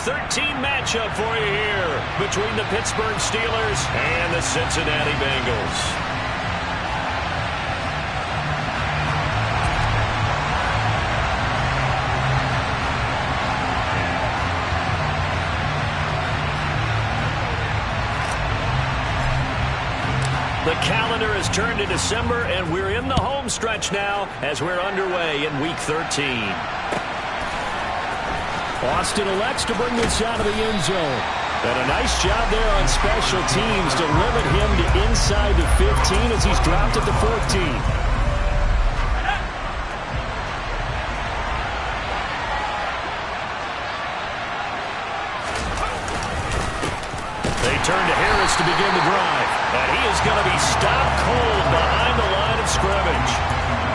13 matchup for you here between the Pittsburgh Steelers and the Cincinnati Bengals. The calendar has turned to December, and we're in the home stretch now as we're underway in Week 13. Austin elects to bring this out of the end zone. And a nice job there on special teams to limit him to inside the 15 as he's dropped at the 14. Turn to Harris to begin the drive. And he is going to be stopped cold behind the line of scrimmage.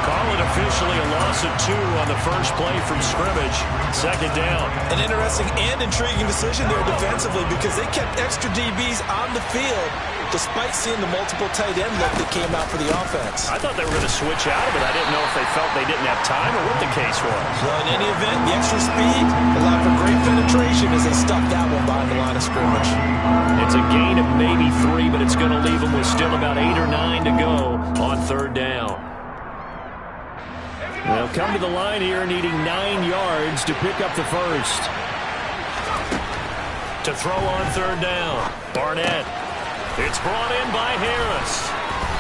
Call it officially a loss of 2 on the first play from scrimmage. Second down. An interesting and intriguing decision there defensively because they kept extra DBs on the field despite seeing the multiple tight end look that came out for the offense. I thought they were going to switch out of it. I didn't know if they felt they didn't have time or what the case was. Well, in any event, the extra speed allowed for great penetration as they stuffed that one behind the line of scrimmage. It's a gain of maybe 3, but it's going to leave them with still about 8 or 9 to go on third down. They'll come to the line here needing 9 yards to pick up the first. To throw on third down, Barnett. It's brought in by Harris.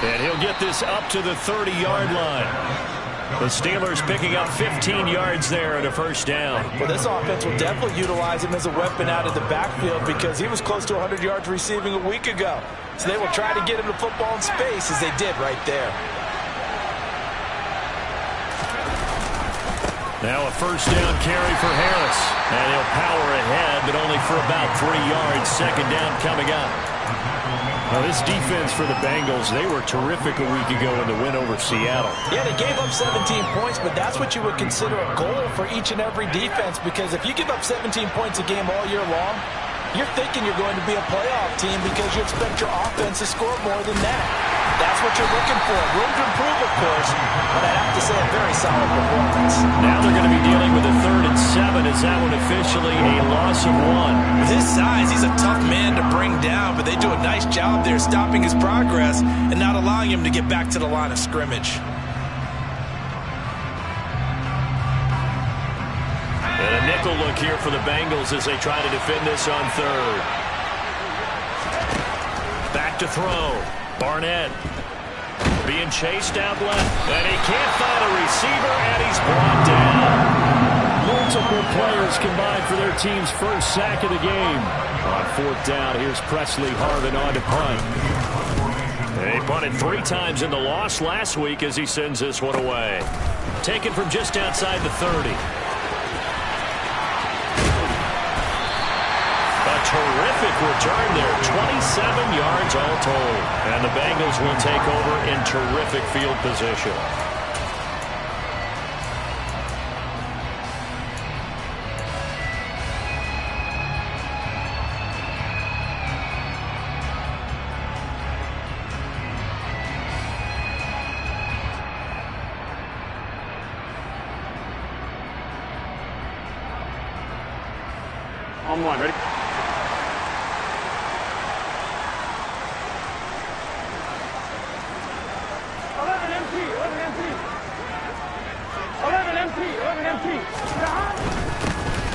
And he'll get this up to the 30-yard line. The Steelers picking up 15 yards there at a first down. Well, this offense will definitely utilize him as a weapon out of the backfield because he was close to 100 yards receiving a week ago. So they will try to get him the football in space as they did right there. Now a first down carry for Harris. And he'll power ahead, but only for about 3 yards. Second down coming up. Now this defense for the Bengals, they were terrific a week ago in the win over Seattle. Yeah, they gave up 17 points, but that's what you would consider a goal for each and every defense because if you give up 17 points a game all year long, you're thinking you're going to be a playoff team because you expect your offense to score more than that. That's what you're looking for. Room to improve, of course, but I have to say a very solid performance. Now they're going to be dealing with a 3rd and 7. Is that one officially a loss of 1? With his size, he's a tough man to bring down, but they do a nice job there stopping his progress and not allowing him to get back to the line of scrimmage. And a nickel look here for the Bengals as they try to defend this on 3rd. Back to throw. Barnett being chased out left. And he can't find a receiver, and he's brought down. Multiple players combined for their team's first sack of the game. On 4th down, here's Presley Harvin on to punt. They punted 3 times in the loss last week as he sends this one away. Taken from just outside the 30. Terrific return there, 27 yards all told. And the Bengals will take over in terrific field position. On 1, ready?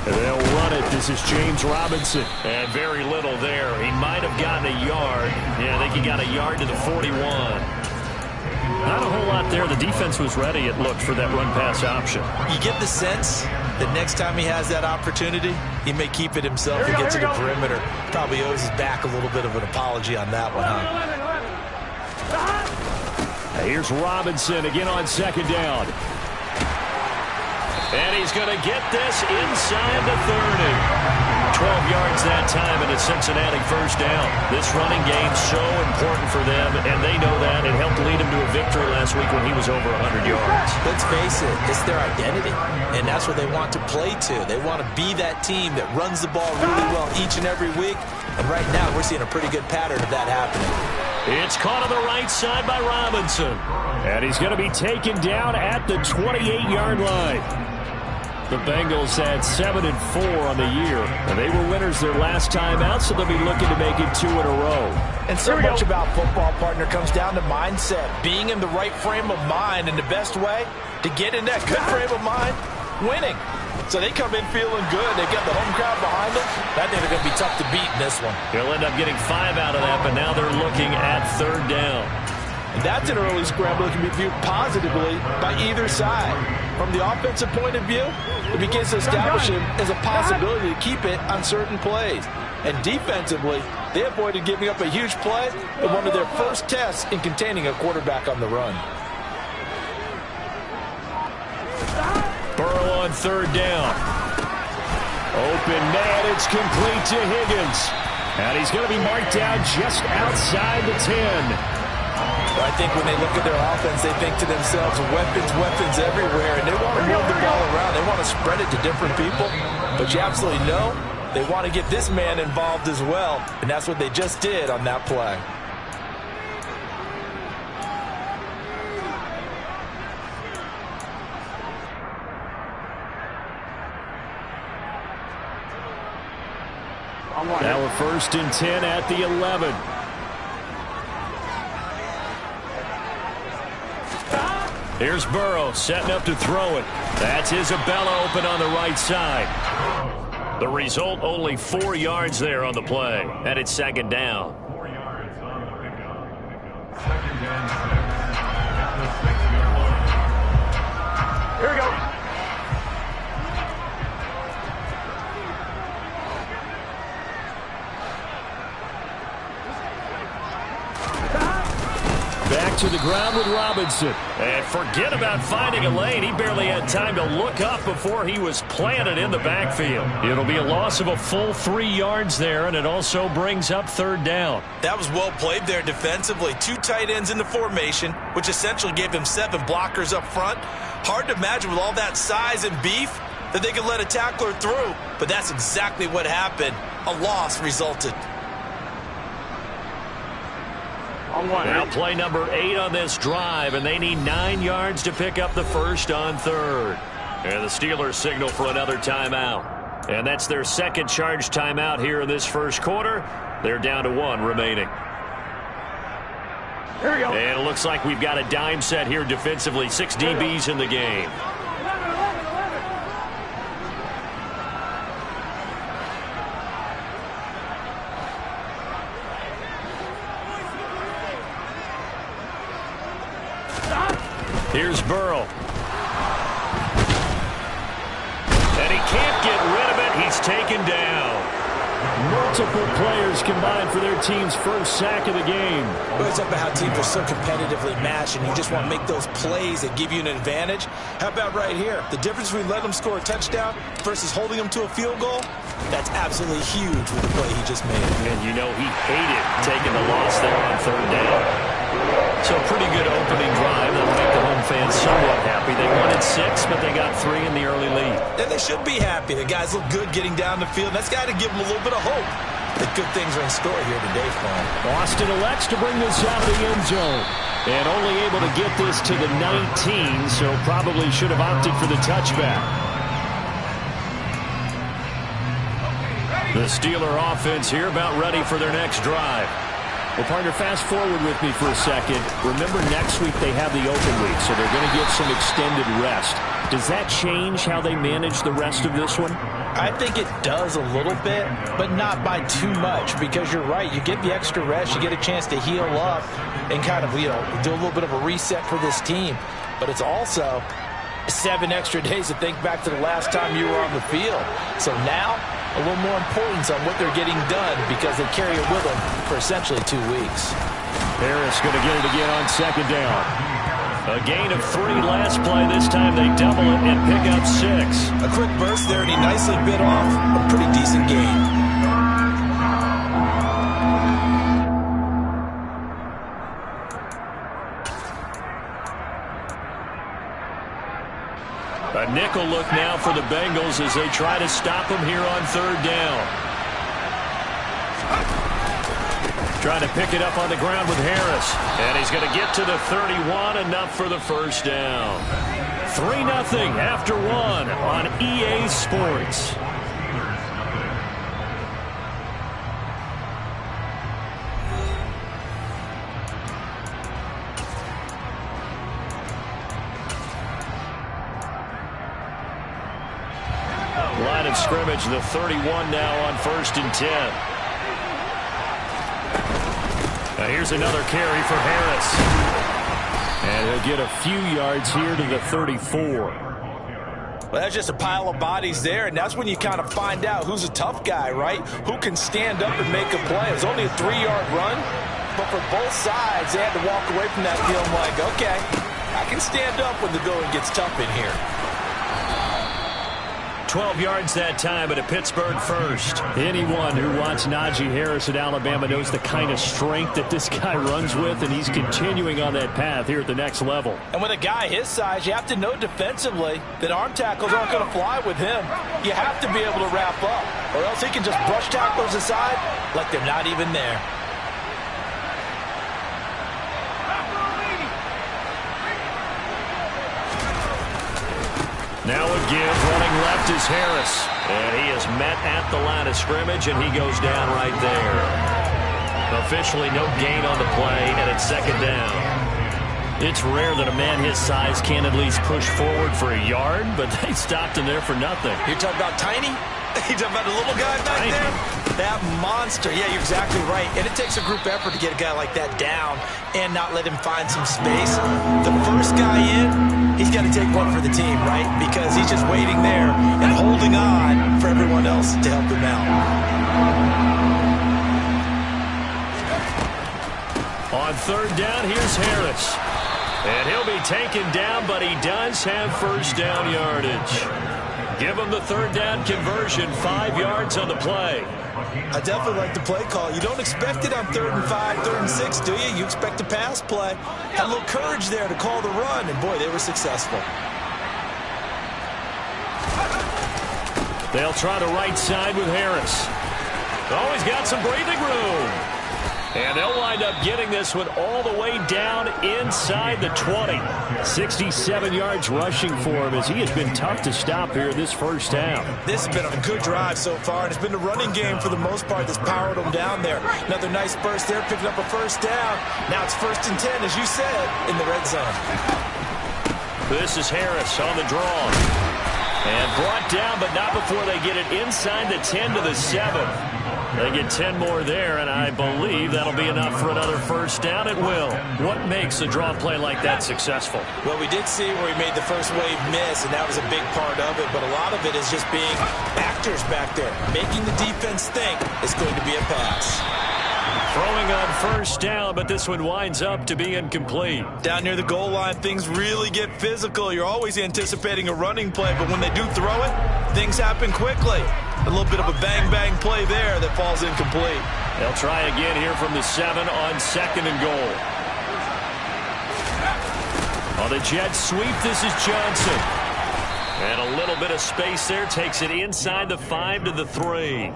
They'll run it. This is James Robinson. And very little there. He might have gotten a yard. Yeah, I think he got a yard to the 41. Not a whole lot there. The defense was ready, it looked, for that run-pass option. You get the sense that next time he has that opportunity, he may keep it himself and get to the perimeter. Probably owes his back a little bit of an apology on that one, huh? Here's Robinson again on 2nd down. And he's going to get this inside the 30. 12 yards that time and a Cincinnati first down. This running game's so important for them, and they know that. It helped lead him to a victory last week when he was over 100 yards. Let's face it, it's their identity, and that's what they want to play to. They want to be that team that runs the ball really well each and every week, and right now we're seeing a pretty good pattern of that happening. It's caught on the right side by Robinson. And he's going to be taken down at the 28-yard line. The Bengals had 7-4 on the year, and they were winners their last time out, so they'll be looking to make it 2 in a row. And so much about football, partner, comes down to mindset, being in the right frame of mind, and the best way to get in that good frame of mind, winning. So they come in feeling good. They've got the home crowd behind them. I think they're going to be tough to beat in this one. He'll end up getting 5 out of that, but now they're looking at 3rd down. And that's an early scramble that can be viewed positively by either side. From the offensive point of view, it begins to establish him as a possibility to keep it on certain plays. And defensively, they avoided giving up a huge play in one of their first tests in containing a quarterback on the run. Burrow on 3rd down. Open man, it's complete to Higgins. And he's going to be marked down just outside the 10. I think when they look at their offense, they think to themselves, weapons, weapons everywhere, and they want to move the ball around. They want to spread it to different people, but you absolutely know they want to get this man involved as well, and that's what they just did on that play. Now we're 1st and 10 at the 11. Here's Burrow setting up to throw it. That's Isabella open on the right side. The result, only 4 yards there on the play. And it's 2nd down. 4 yards on the pickup. 2nd and 6. Here we go. Back to the ground with Robinson. And forget about finding a lane. He barely had time to look up before he was planted in the backfield. It'll be a loss of a full 3 yards there, and it also brings up 3rd down. That was well played there defensively. 2 tight ends in the formation, which essentially gave him 7 blockers up front. Hard to imagine with all that size and beef that they could let a tackler through, but that's exactly what happened. A loss resulted. Now play number 8 on this drive, and they need 9 yards to pick up the first on 3rd. And the Steelers signal for another timeout. And that's their 2nd charge timeout here in this first quarter. They're down to 1 remaining. Here we go. And it looks like we've got a dime set here defensively. 6 DBs in the game. Here's Burrow. And he can't get rid of it. He's taken down. Multiple players combined for their team's first sack of the game. Well, it's up to how teams are so competitively matched, and you just want to make those plays that give you an advantage. How about right here? The difference between letting them score a touchdown versus holding them to a field goal, that's absolutely huge with the play he just made. And you know he hated taking the loss there on 3rd down. So a pretty good opening drive that'll make the home fans somewhat happy. They wanted 6, but they got 3 in the early lead. And they should be happy. The guys look good getting down the field. That's got to give them a little bit of hope that good things are in store here today for them. Austin elects to bring this out of the end zone. And only able to get this to the 19, so probably should have opted for the touchback. The Steeler offense here about ready for their next drive. Well, partner, fast forward with me for a second. Remember, next week they have the open week, so they're going to get some extended rest. Does that change how they manage the rest of this one? I think it does a little bit, but not by too much, because you're right. You get the extra rest. You get a chance to heal up and kind of, do a little bit of a reset for this team. But it's also 7 extra days to think back to the last time you were on the field. So now, a little more importance on what they're getting done because they carry it with them for essentially 2 weeks. Harris going to get it again on 2nd down. A gain of 3 last play. This time they double it and pick up 6. A quick burst there, and he nicely bit off a pretty decent gain. A nickel look now for the Bengals as they try to stop him here on 3rd down. Trying to pick it up on the ground with Harris. And he's going to get to the 31, enough for the first down. 3-0 after one on EA Sports. Line of scrimmage, the 31 now on 1st and 10. Now here's another carry for Harris. And he'll get a few yards here to the 34. Well, that's just a pile of bodies there, and that's when you kind of find out who's a tough guy, right? Who can stand up and make a play. It was only a 3-yard run, but for both sides, they had to walk away from that feeling like, okay, I can stand up when the going gets tough in here. 12 yards that time at a Pittsburgh first. Anyone who wants Najee Harris at Alabama knows the kind of strength that this guy runs with, and he's continuing on that path here at the next level. And with a guy his size, you have to know defensively that arm tackles aren't going to fly with him. You have to be able to wrap up, or else he can just brush tacklers aside like they're not even there. Now a give, running left is Harris. And he is met at the line of scrimmage, and he goes down right there. Officially no gain on the play, and it's 2nd down. It's rare that a man his size can at least push forward for a yard, but they stopped him there for nothing. You're talking about tiny? You're talking about a little guy back there? That monster. Yeah, you're exactly right. And it takes a group effort to get a guy like that down and not let him find some space. The first guy in, he's got to take one for the team, right? Because he's just waiting there and holding on for everyone else to help him out. On 3rd down, here's Harris. And he'll be taken down, but he does have 1st down yardage. Give him the 3rd down conversion, 5 yards on the play. I definitely like the play call. You don't expect it on 3rd and 5, 3rd and 6, do you? You expect a pass play. Had a little courage there to call the run, and boy, they were successful. They'll try the right side with Harris. Oh, he's got some breathing room. And they'll wind up getting this one all the way down inside the 20. 67 yards rushing for him as he has been tough to stop here this 1st down. This has been a good drive so far, and it's been the running game for the most part that's powered them down there. Another nice burst there, picking up a 1st down. Now it's 1st and 10, as you said, in the red zone. This is Harris on the draw. And brought down, but not before they get it inside the 10 to the 7. They get 10 more there, and I believe that'll be enough for another 1st down. It will. What makes a draw play like that successful? Well, we did see where he made the first wave miss, and that was a big part of it. But a lot of it is just being actors back there, making the defense think it's going to be a pass. Throwing on 1st down, but this one winds up to be incomplete. Down near the goal line, things really get physical. You're always anticipating a running play, but when they do throw it, things happen quickly. A little bit of a bang-bang play there that falls incomplete. They'll try again here from the 7 on 2nd and goal. On the jet sweep, this is Johnson. And a little bit of space there, takes it inside the 5 to the 3.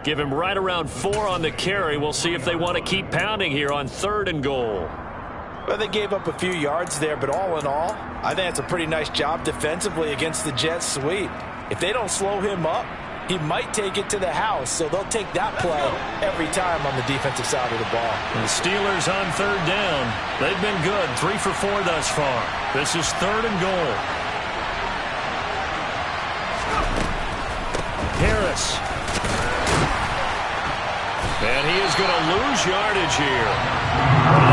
Give him right around 4 on the carry. We'll see if they want to keep pounding here on 3rd and goal. Well, they gave up a few yards there, but all in all, I think it's a pretty nice job defensively against the jet sweep. If they don't slow him up, he might take it to the house, so they'll take that play every time on the defensive side of the ball. The Steelers on 3rd down. They've been good, 3 for 4 thus far. This is 3rd and goal. Harris. And he is going to lose yardage here.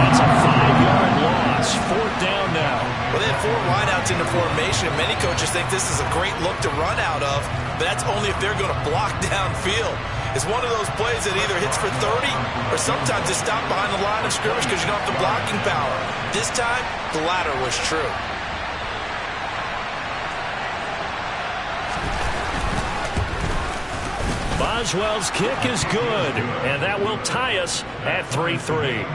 That's a 5-yard loss. 4th down now. Well, they had 4 wideouts in the formation. Many coaches think this is a great look to run out of, but that's only if they're going to block downfield. It's one of those plays that either hits for 30 or sometimes it's stopped behind the line of scrimmage because you don't have the blocking power. This time, the latter was true. Boswell's kick is good, and that will tie us at 3-3.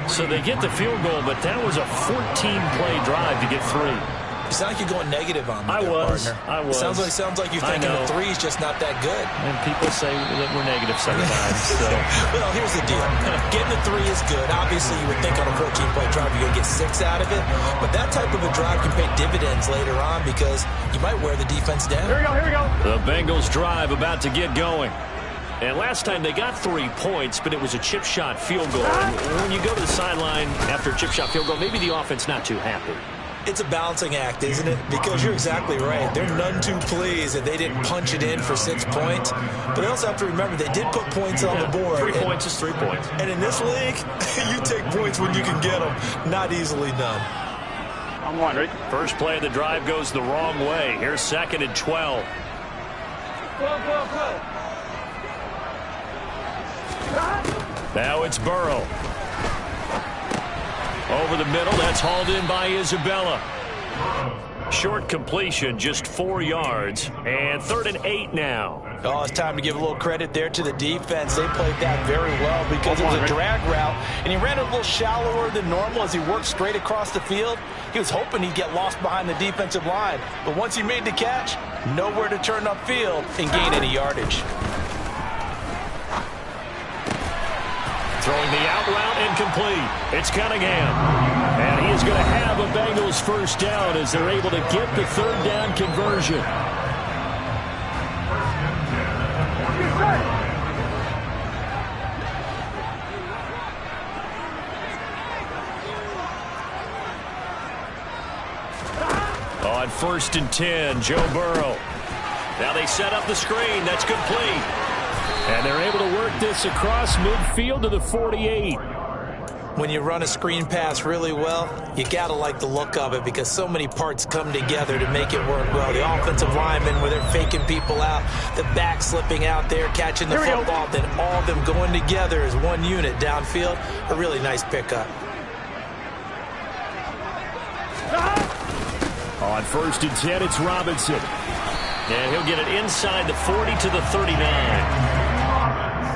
So they get the field goal, but that was a 14-play drive to get 3. You sound like you're going negative on me, I was. Sounds like you're thinking the three is just not that good. And people say that we're negative sometimes. So. Well, here's the deal. Getting the three is good. Obviously, you would think on a 14-play drive you're going to get 6 out of it. But that type of a drive can pay dividends later on because you might wear the defense down. Here we go. The Bengals drive about to get going. And last time they got 3 points, but it was a chip shot field goal. And when you go to the sideline after a chip shot field goal, maybe the offense not too happy. It's a balancing act, isn't it? Because you're exactly right. They're none too pleased that they didn't punch it in for 6 points. But they also have to remember they did put points on the board. 3 points is 3 points. And in this league, you take points when you can get them. Not easily done. I'm one. Ready? First play of the drive goes the wrong way. Here's 2nd and 12. Go. Now it's Burrow. Over the middle, that's hauled in by Isabella. Short completion, just 4 yards. And 3rd and 8 now. Oh, it's time to give a little credit there to the defense. They played that very well because it was a drag route, and he ran it a little shallower than normal as he worked straight across the field. He was hoping he'd get lost behind the defensive line, but once he made the catch, nowhere to turn upfield and gain any yardage. Throwing the out route incomplete. It's Cunningham. And he is going to have a Bengals first down as they're able to get the 3rd down conversion. On 1st and 10, Joe Burrow. Now they set up the screen. That's complete. And they're able to work this across midfield to the 48. When you run a screen pass really well, you got to like the look of it because so many parts come together to make it work well. The offensive linemen, where they're faking people out, the back slipping out there, catching the football, then all of them going together as one unit downfield. A really nice pickup. On 1st and 10, it's Robinson. And he'll get it inside the 40 to the 39.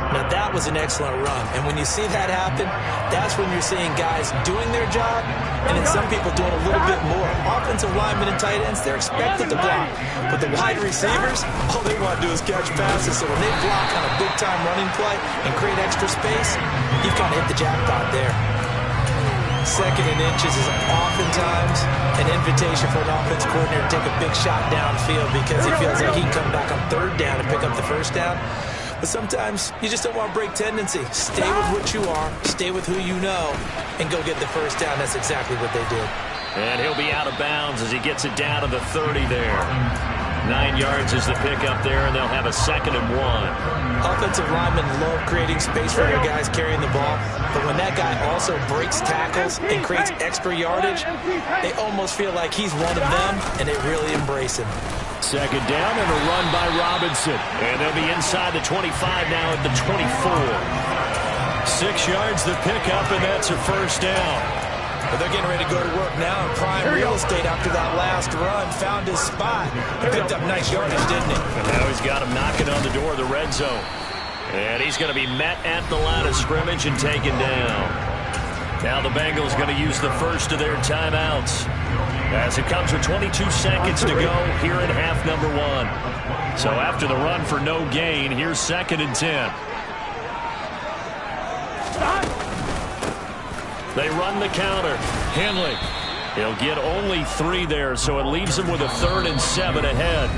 Now, that was an excellent run. And when you see that happen, that's when you're seeing guys doing their job and then some people doing a little bit more. Offensive linemen and tight ends, they're expected to block. But the wide receivers, all they want to do is catch passes. So when they block on a big-time running play and create extra space, you've kind of hit the jackpot there. 2nd and inches is oftentimes an invitation for an offense coordinator to take a big shot downfield because he feels like he can come back on 3rd down and pick up the 1st down. But sometimes you just don't want to break tendency. Stay with what you are, stay with who you know, and go get the 1st down. That's exactly what they did. And he'll be out of bounds as he gets it down to the 30 there. 9 yards is the pickup there, and they'll have a 2nd and 1. Offensive linemen love creating space for their guys carrying the ball, but when that guy also breaks tackles and creates extra yardage, they almost feel like he's one of them, and they really embrace him. 2nd down and a run by Robinson. And they'll be inside the 25 now at the 24. 6 yards the pickup, and that's a 1st down. But they're getting ready to go to work now in prime real estate after that last run. Found his spot. He picked up nice yardage, didn't he? And now he's got him knocking on the door of the red zone. And he's going to be met at the line of scrimmage and taken down. Now the Bengals going to use the first of their timeouts as it comes with 22 seconds to go here in half number 1. So after the run for no gain, here's 2nd and 10. They run the counter. Henley. He'll get only 3 there, so it leaves him with a 3rd and 7 ahead.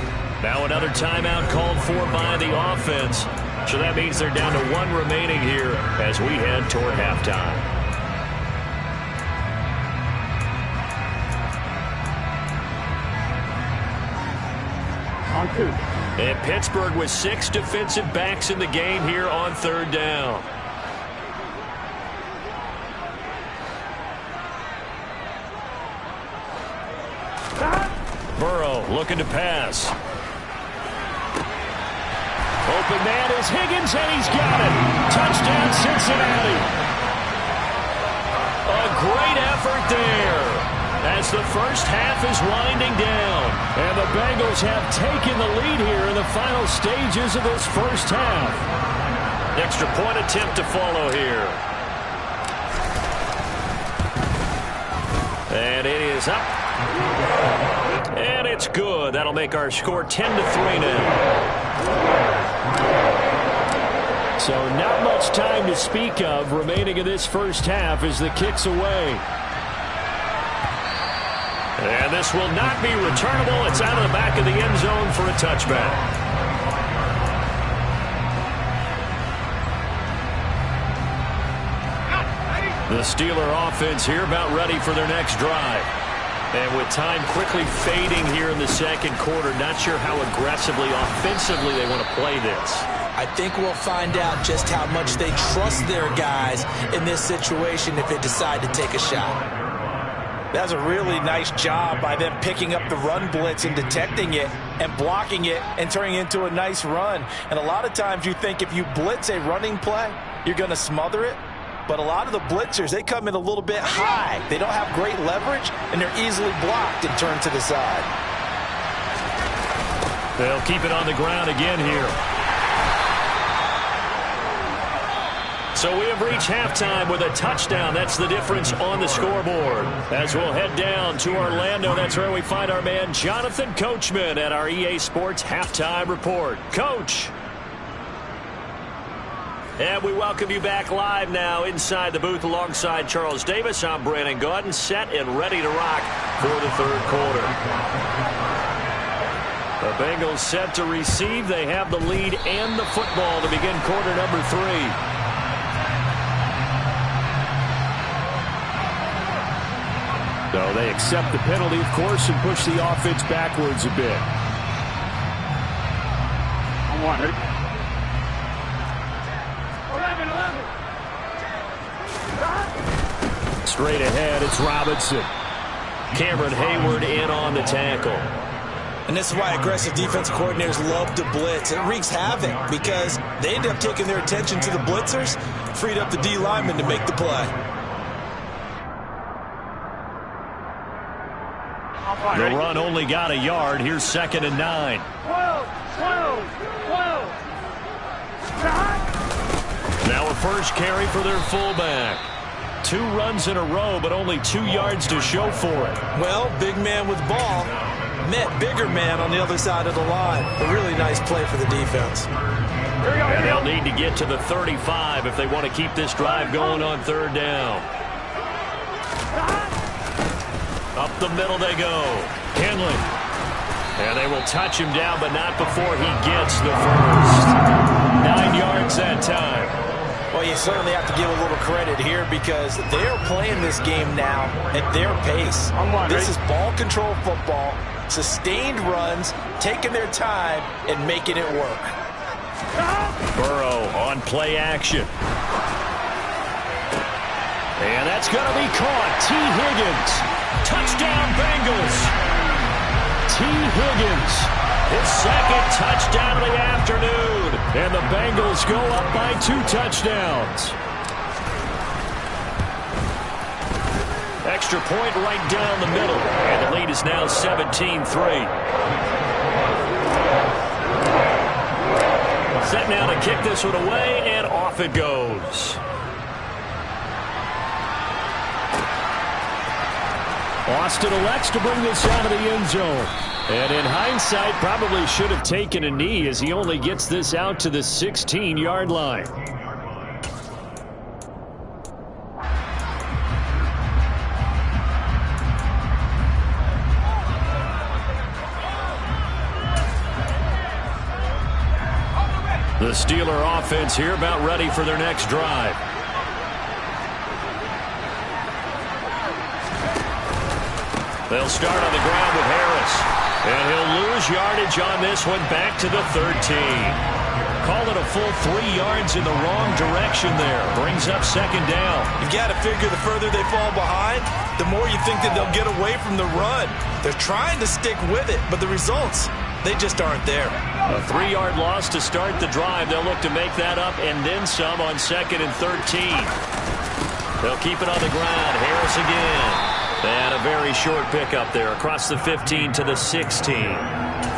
Now another timeout called for by the offense. So that means they're down to 1 remaining here as we head toward halftime. On 2. And Pittsburgh with 6 defensive backs in the game here on 3rd down. Burrow looking to pass. Open man is Higgins, and he's got it. Touchdown, Cincinnati. A great effort there as the first half is winding down. And the Bengals have taken the lead here in the final stages of this first half. Extra point attempt to follow here. And it is up. good. That'll make our score 10-3 now. So not much time to speak of remaining in this first half as the kick's away. And this will not be returnable. It's out of the back of the end zone for a touchback. The Steeler offense here about ready for their next drive. And with time quickly fading here in the second quarter, not sure how aggressively, offensively they want to play this. I think we'll find out just how much they trust their guys in this situation if they decide to take a shot. That's a really nice job by them picking up the run blitz and detecting it and blocking it and turning it into a nice run. And a lot of times you think if you blitz a running play, you're going to smother it. But a lot of the blitzers, they come in a little bit high. They don't have great leverage, and they're easily blocked and turned to the side. They'll keep it on the ground again here. So we have reached halftime with a touchdown. That's the difference on the scoreboard. As we'll head down to Orlando, that's where we find our man Jonathan Coachman at our EA Sports Halftime Report. Coach. And we welcome you back live now inside the booth alongside Charles Davis. I'm Brandon Gaudin, set and ready to rock for the third quarter. The Bengals set to receive. They have the lead and the football to begin quarter number 3. So they accept the penalty, of course, and push the offense backwards a bit. On one, ready? Straight ahead, it's Robinson. Cameron Hayward in on the tackle. And this is why aggressive defensive coordinators love to blitz. It wreaks havoc because they end up taking their attention to the blitzers, freed up the D lineman to make the play. The run only got a yard. Here's 2nd and 9. 12. Now a first carry for their fullback. 2 runs in a row, but only 2 yards to show for it. Well, big man with ball met bigger man on the other side of the line. A really nice play for the defense. And they'll need to get to the 35 if they want to keep this drive going on 3rd down. Up the middle they go. Henley. And they will touch him down, but not before he gets the first. 9 yards that time. Well, you certainly have to give a little credit here because they're playing this game now at their pace. This is ball control football, sustained runs, taking their time, and making it work. Burrow on play action. And that's going to be caught. T. Higgins. Touchdown, Bengals. T. Higgins. His 2nd touchdown of the afternoon. And the Bengals go up by 2 touchdowns. Extra point right down the middle. And the lead is now 17-3. Set now to kick this one away, and off it goes. Austin elects to bring this out of the end zone. And in hindsight, probably should have taken a knee as he only gets this out to the 16-yard line. The Steeler offense here about ready for their next drive. They'll start on the ground with Harris. And he'll lose yardage on this one back to the 13. Call it a full 3 yards in the wrong direction there. Brings up 2nd down. You've got to figure the further they fall behind, the more you think that they'll get away from the run. They're trying to stick with it, but the results, they just aren't there. A 3-yard loss to start the drive. They'll look to make that up and then some on 2nd and 13. They'll keep it on the ground. Harris again. And a very short pickup there across the 15 to the 16.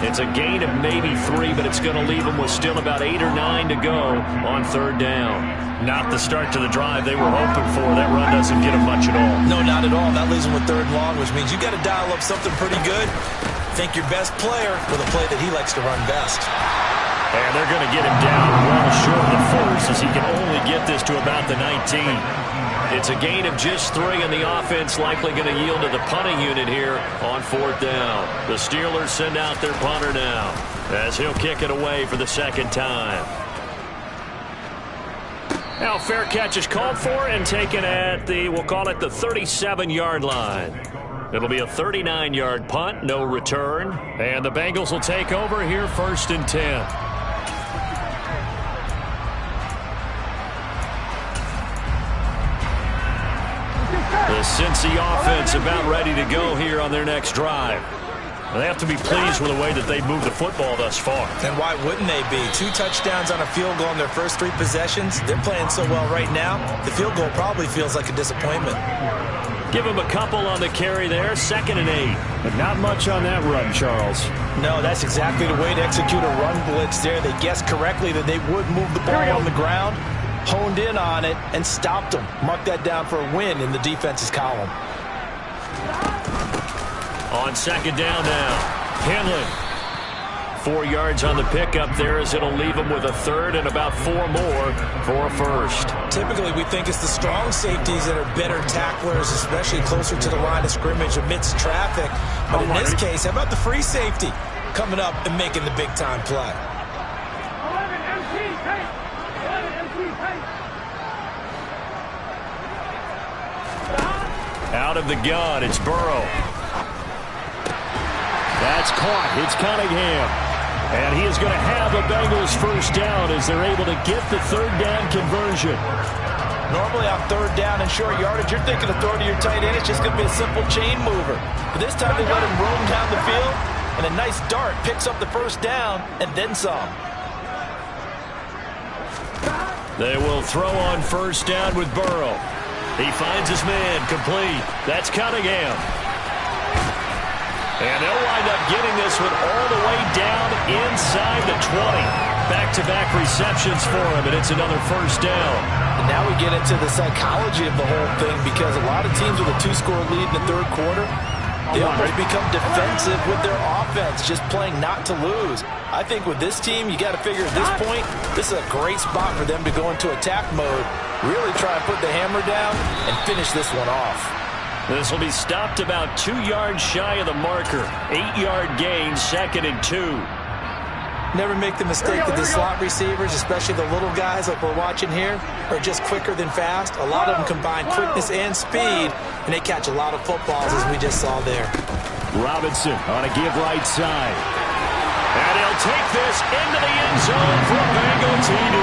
It's a gain of maybe 3, but it's going to leave them with still about 8 or 9 to go on 3rd down. Not the start to the drive they were hoping for. That run doesn't get them much at all. No, not at all. That leaves them with 3rd and long, which means you got to dial up something pretty good. think your best player for the play that he likes to run best. And they're going to get him down well short of the first, as he can only get this to about the 19. It's a gain of just 3, and the offense likely going to yield to the punting unit here on 4th down. The Steelers send out their punter now, as he'll kick it away for the second time. Now fair catch is called for and taken at the, we'll call it the 37-yard line. It'll be a 39-yard punt, no return. And the Bengals will take over here 1st and 10. The Cincy offense about ready to go here on their next drive. They have to be pleased with the way that they've moved the football thus far. And why wouldn't they be? 2 touchdowns on a field goal in their first 3 possessions. They're playing so well right now, the field goal probably feels like a disappointment. Give him a couple on the carry there, 2nd and 8. But not much on that run, Charles. No, that's exactly the way to execute a run blitz there. They guessed correctly that they would move the ball on the ground, honed in on it, and stopped them. Mark that down for a win in the defense's column. On 2nd down now, Henley. 4 yards on the pickup there, as it'll leave them with a 3rd and about 4 more for a 1st. Typically, we think it's the strong safeties that are better tacklers, especially closer to the line of scrimmage amidst traffic. But in this case, how about the free safety coming up and making the big-time play? Out of the gun, it's Burrow. That's caught. It's Cunningham. And he is going to have a Bengals 1st down as they're able to get the 3rd down conversion. Normally on 3rd down and short yardage, you're thinking of throwing to your tight end. It's just going to be a simple chain mover. But this time they let him roam down the field, and a nice dart picks up the 1st down and then some. They will throw on 1st down with Burrow. He finds his man, complete. That's Cunningham. And they'll wind up getting this one all the way down inside the 20. Back-to-back receptions for him, and it's another 1st down. And now we get into the psychology of the whole thing, because a lot of teams with a 2-score lead in the 3rd quarter, they almost become defensive with their offense, just playing not to lose. I think with this team, you got to figure at this point, this is a great spot for them to go into attack mode, really try and put the hammer down and finish this one off. This will be stopped about 2 yards shy of the marker. 8-yard gain, 2nd and 2. Never make the mistake that the slot receivers, especially the little guys like we're watching here, are just quicker than fast. A lot of them combine quickness and speed, and they catch a lot of footballs, as we just saw there. Robinson on a give right side. And he'll take this into the end zone for a Bengal TD.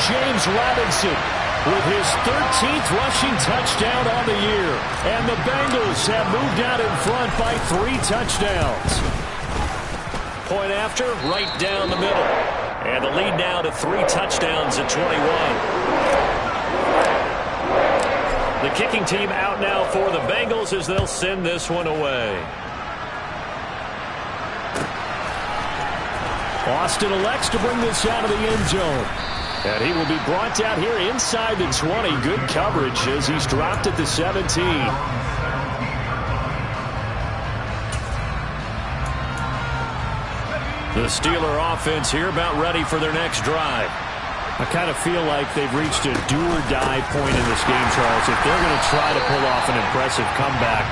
James Robinson with his 13th rushing touchdown on the year. And the Bengals have moved out in front by 3 touchdowns. Point after, right down the middle. And the lead now to 3 touchdowns at 21. The kicking team out now for the Bengals as they'll send this one away. Austin elects to bring this out of the end zone. And he will be brought down here inside the 20. Good coverage as he's dropped at the 17. The Steeler offense here about ready for their next drive. I kind of feel like they've reached a do-or-die point in this game, Charles. If they're going to try to pull off an impressive comeback,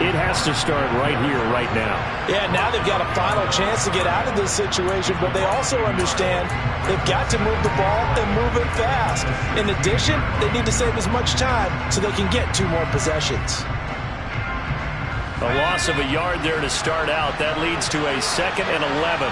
it has to start right here, right now. Yeah, now they've got a final chance to get out of this situation, but they also understand they've got to move the ball and move it fast. In addition, they need to save as much time so they can get 2 more possessions. A loss of a yard there to start out. That leads to a 2nd and 11.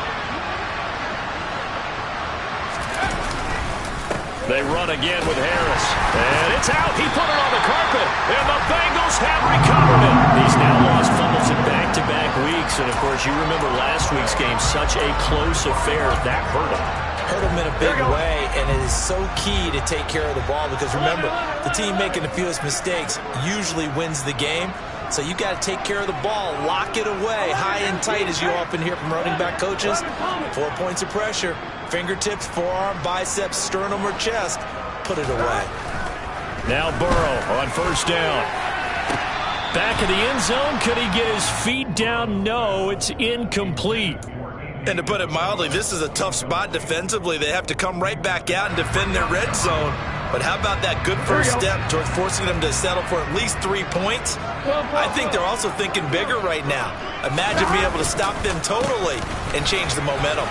They run again with Harris. And it's out. He put it on the carpet. And the Bengals have recovered it. He's now lost fumbles in back-to-back weeks. And, of course, you remember last week's game, such a close affair. That hurt him. Hurt him in a big way, and it is so key to take care of the ball because, remember, the team making the fewest mistakes usually wins the game. So you got to take care of the ball, lock it away, high and tight, as you often hear from running back coaches. 4 points of pressure, fingertips, forearm, biceps, sternum, or chest. Put it away. Now Burrow on 1st down. Back of the end zone. Could he get his feet down? No, it's incomplete. And to put it mildly, this is a tough spot defensively. They have to come right back out and defend their red zone. But how about that good first step towards forcing them to settle for at least 3 points? I think they're also thinking bigger right now. Imagine being able to stop them totally and change the momentum.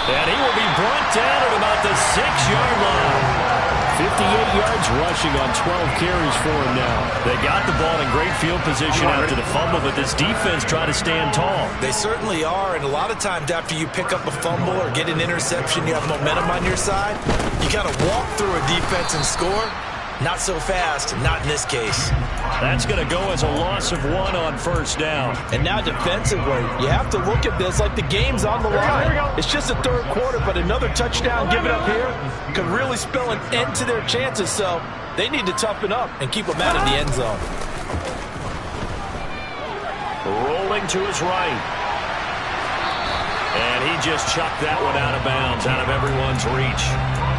And he will be brought down at about the 6-yard line. 58 yards rushing on 12 carries for him now. They got the ball in great field position after the fumble, but this defense tried to stand tall. They certainly are, and a lot of times after you pick up a fumble or get an interception, you have momentum on your side. You kind of walk through a defense and score. Not so fast, not in this case. That's going to go as a loss of 1 on first down. And now defensively, you have to look at this like the game's on the line. It's just the third quarter, but another touchdown given up here could really spell an end to their chances. So they need to toughen up and keep them out of the end zone. Rolling to his right. And he just chucked that one out of bounds, out of everyone's reach.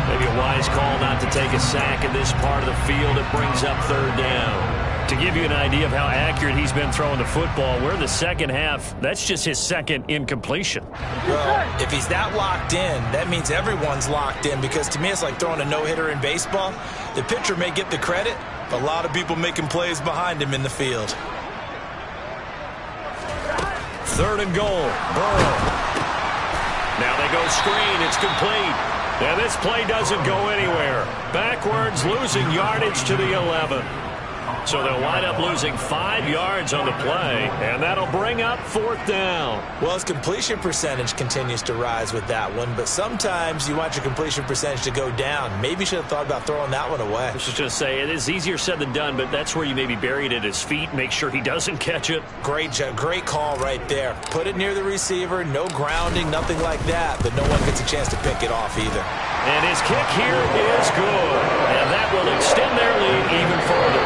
Maybe a wise call not to take a sack in this part of the field. It brings up third down. To give you an idea of how accurate he's been throwing the football, we're in the second half. That's just his second incompletion. Well, if he's that locked in, that means everyone's locked in, because to me it's like throwing a no-hitter in baseball. The pitcher may get the credit, but a lot of people making plays behind him in the field. Third and goal. Burrow. Now they go screen. It's complete. And this play doesn't go anywhere. Backwards, losing yardage to the 11. So they'll wind up losing 5 yards on the play, and that'll bring up fourth down. Well, his completion percentage continues to rise with that one, but sometimes you want your completion percentage to go down. Maybe you should have thought about throwing that one away. I was just say, it is easier said than done, but that's where you maybe bury it at his feet, make sure he doesn't catch it. Great call right there. Put it near the receiver, no grounding, nothing like that, but no one gets a chance to pick it off either. And his kick here is good, and that will extend their lead even further.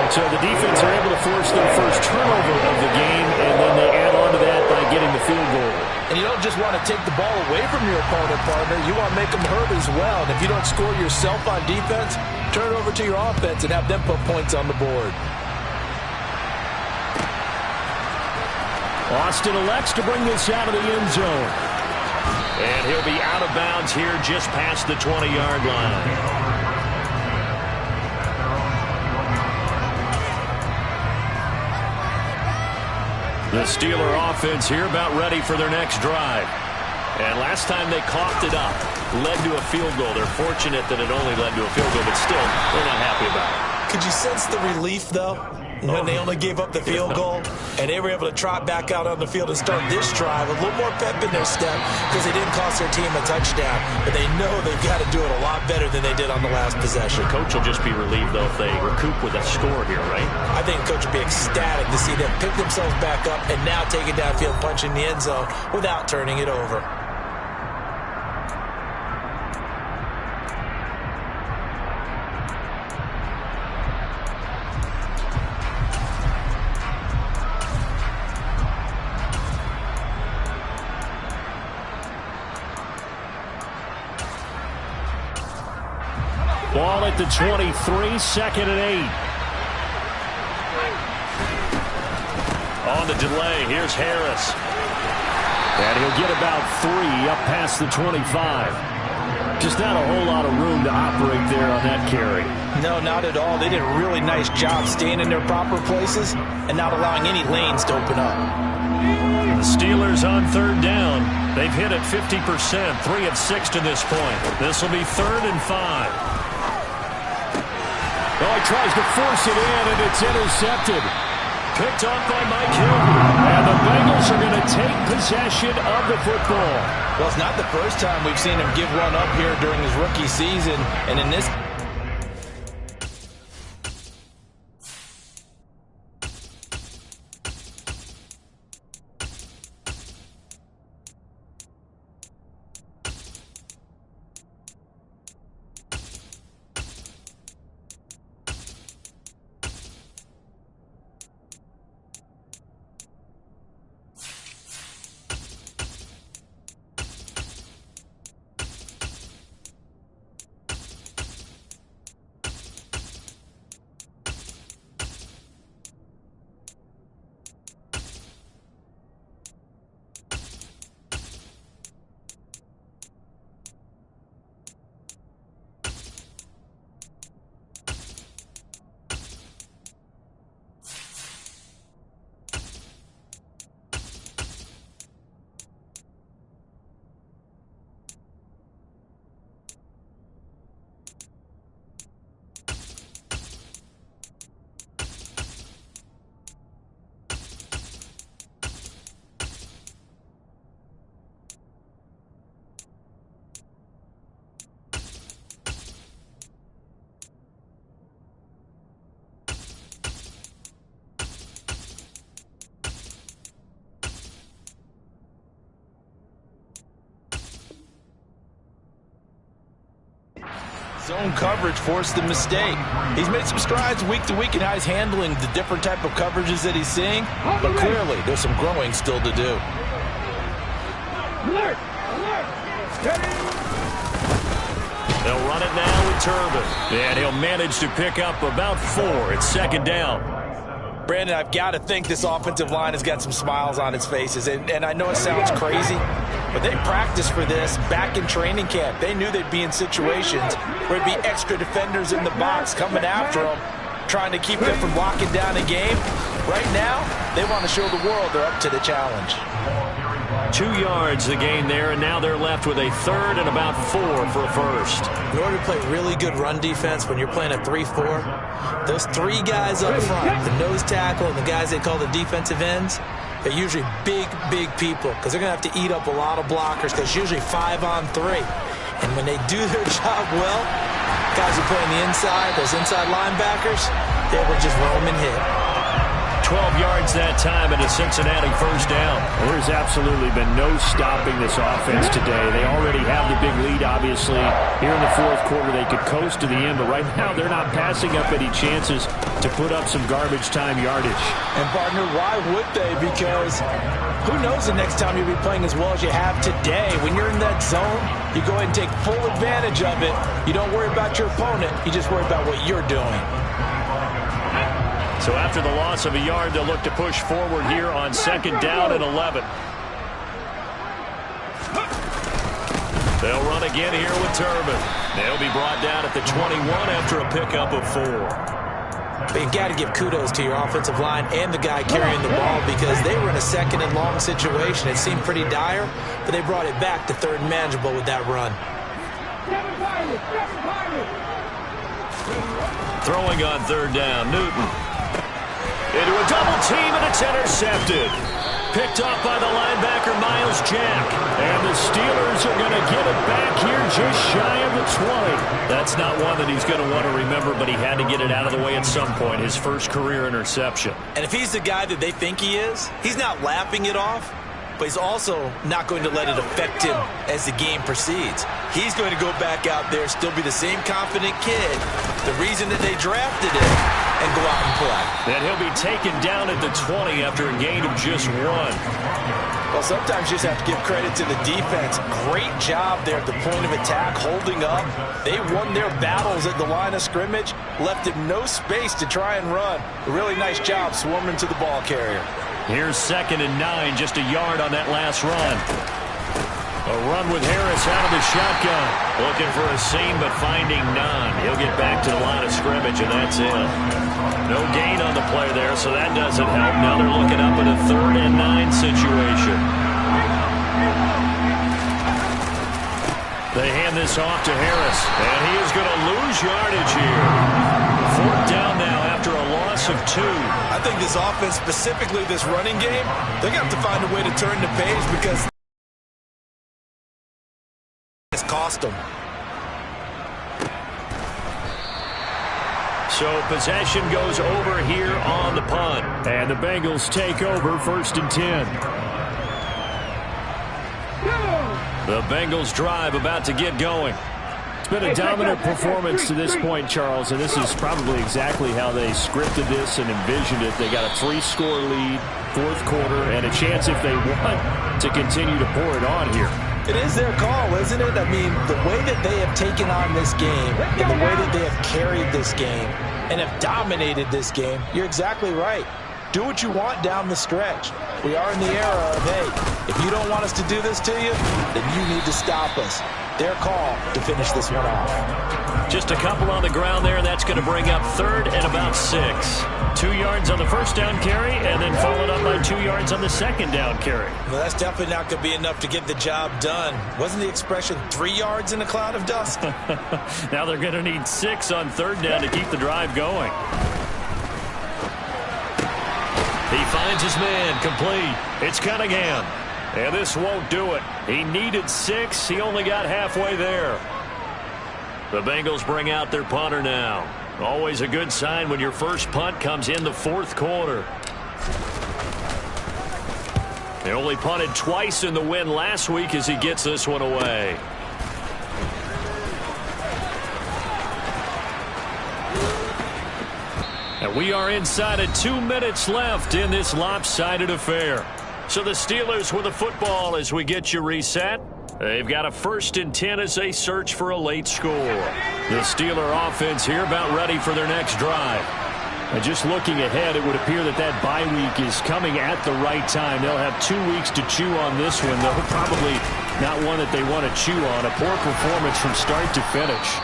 So the defense are able to force their first turnover of the game, and then they add on to that by getting the field goal. And you don't just want to take the ball away from your opponent, partner. You want to make them hurt as well. And if you don't score yourself on defense, turn it over to your offense and have them put points on the board. Austin elects to bring this out of the end zone. And he'll be out of bounds here just past the 20-yard line. The Steeler offense here about ready for their next drive. And last time they coughed it up, led to a field goal. They're fortunate that it only led to a field goal, but still, they're not happy about it. Could you sense the relief, though, when they only gave up the field goal and they were able to trot back out on the field and start this drive? A little more pep in their step because they didn't cost their team a touchdown, but they know they've got to do it a lot better than they did on the last possession. The coach will just be relieved, though, if they recoup with a score here, right? I think the coach will be ecstatic to see them pick themselves back up and now take it downfield, punch in the end zone without turning it over. Ball at the 23, second and 8. On the delay, here's Harris. And he'll get about 3 up past the 25. Just not a whole lot of room to operate there on that carry. No, not at all. They did a really nice job staying in their proper places and not allowing any lanes to open up. The Steelers on third down. They've hit it 50%, 3 of 6 to this point. This will be 3rd and 5. Oh, he tries to force it in, and it's intercepted. Picked off by Mike Hill. And the Bengals are going to take possession of the football. Well, it's not the first time we've seen him give one up here during his rookie season. And in this... Zone coverage forced the mistake. He's made some strides week to week in how he's handling the different type of coverages that he's seeing, but clearly there's some growing still to do. Alert! They'll run it now with Turbin. And he'll manage to pick up about 4. It's second down. Brandon, I've got to think this offensive line has got some smiles on its faces. And I know it sounds crazy, but they practiced for this back in training camp. They knew they'd be in situations where there'd be extra defenders in the box coming after them, trying to keep them from locking down a game. Right now, they want to show the world they're up to the challenge. 2 yards the gain there, and now they're left with a third and about 4 for a first. In order to play really good run defense when you're playing a 3-4, those 3 guys up front, the nose tackle and the guys they call the defensive ends, they're usually big people because they're going to have to eat up a lot of blockers because it's usually 5 on 3. And when they do their job well, guys who play on the inside, those inside linebackers, they will just roam and hit. 12 yards that time and a Cincinnati first down. There's absolutely been no stopping this offense today. They already have the big lead, obviously. Here in the fourth quarter, they could coast to the end, but right now they're not passing up any chances to put up some garbage time yardage. And, partner, why would they? Because who knows the next time you'll be playing as well as you have today. When you're in that zone, you go ahead and take full advantage of it. You don't worry about your opponent. You just worry about what you're doing. So after the loss of a yard, they'll look to push forward here on second down and 11. They'll run again here with Turbin. They'll be brought down at the 21 after a pickup of 4. But you got to give kudos to your offensive line and the guy carrying the ball because they were in a second and long situation. It seemed pretty dire, but they brought it back to third and manageable with that run. Throwing on third down, Newton. Into a double team, and it's intercepted. Picked off by the linebacker, Miles Jack. And the Steelers are going to get it back here just shy of the 20. That's not one that he's going to want to remember, but he had to get it out of the way at some point. His first career interception. And if he's the guy that they think he is, he's not laughing it off, but he's also not going to let it affect him as the game proceeds. He's going to go back out there, still be the same confident kid, the reason that they drafted him, and go out and play. And he'll be taken down at the 20 after a gain of just 1. Well, sometimes you just have to give credit to the defense. Great job there at the point of attack, holding up. They won their battles at the line of scrimmage, left him no space to try and run. A really nice job swarming to the ball carrier. Here's second and 9, just a yard on that last run. A run with Harris out of the shotgun. Looking for a seam, but finding none. He'll get back to the line of scrimmage, and that's it. No gain on the play there, so that doesn't help. Now they're looking up at a 3rd and 9 situation. They hand this off to Harris, and he is going to lose yardage here. 4th down now after a loss of 2. I think this offense, specifically this running game, they're going to have to find a way to turn the page because it's cost them. So possession goes over here on the punt. And the Bengals take over 1st and 10. The Bengals drive about to get going. It's been a dominant performance to this point, Charles, and this is probably exactly how they scripted this and envisioned it. They got a 3-score lead, 4th quarter, and a chance if they want to continue to pour it on here. It is their call, isn't it? I mean, the way that they have taken on this game and the way that they have carried this game and have dominated this game, you're exactly right. Do what you want down the stretch. We are in the era of, hey, if you don't want us to do this to you, then you need to stop us. Their call to finish this one off. Just a couple on the ground there. That's going to bring up 3rd and about 6. 2 yards on the first down carry, and then followed up by 2 yards on the second down carry. Well, that's definitely not going to be enough to get the job done. Wasn't the expression 3 yards in a cloud of dust? Now they're going to need 6 on 3rd down to keep the drive going. He finds his man, complete. It's Cunningham. And this won't do it. He needed 6. He only got halfway there. The Bengals bring out their punter now. Always a good sign when your first punt comes in the 4th quarter. They only punted twice in the win last week as he gets this one away. And we are inside of 2 minutes left in this lopsided affair. So the Steelers with the football as we get you reset. They've got a 1st and 10 as they search for a late score. The Steeler offense here about ready for their next drive. And just looking ahead, it would appear that that bye week is coming at the right time. They'll have 2 weeks to chew on this one, though probably not one that they want to chew on. A poor performance from start to finish.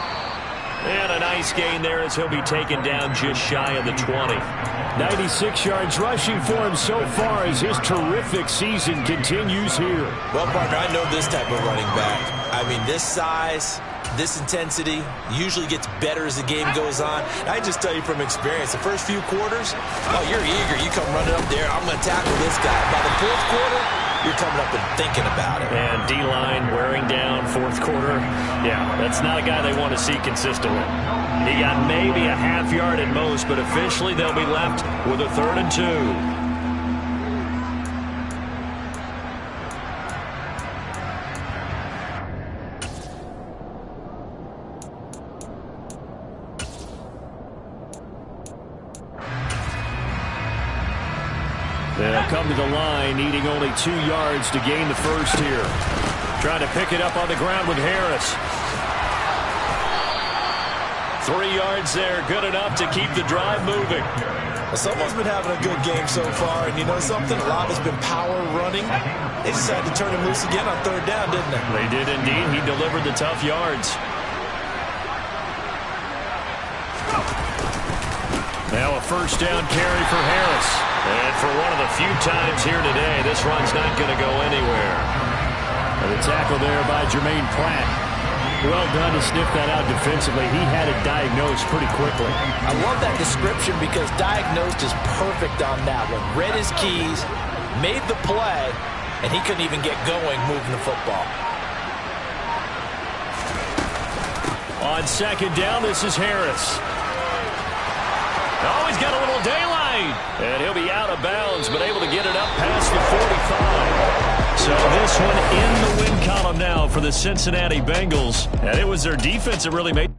And a nice gain there as he'll be taken down just shy of the 20. 96 yards rushing for him so far as his terrific season continues here. Well, partner, I know this type of running back. I mean, this size, this intensity usually gets better as the game goes on. I just tell you from experience, the first few quarters, oh, you're eager. You come running up there, I'm going to tackle this guy. By the 4th quarter, you're coming up and thinking about it. And D-line wearing down 4th quarter. Yeah, that's not a guy they want to see consistently. He got maybe a half yard at most, but officially they'll be left with a 3rd and 2. They'll come to the line, needing only 2 yards to gain the first here. Trying to pick it up on the ground with Harris. 3 yards there, good enough to keep the drive moving. Well, someone's been having a good game so far, and you know something? A lot has been power running. They just had to turn him loose again on 3rd down, didn't they? They did indeed. He delivered the tough yards. Now a 1st down carry for Harris. And for one of the few times here today, this run's not going to go anywhere. And the tackle there by Jermaine Pratt. Well done to sniff that out defensively. He had it diagnosed pretty quickly. I love that description because diagnosed is perfect on that one. Read his keys, made the play, and he couldn't even get going moving the football. On 2nd down, this is Harris. Oh, he's got a little daylight. And he'll be out of bounds, but able to get it up past the 45. So this one in the win column now for the Cincinnati Bengals. And it was their defense that really made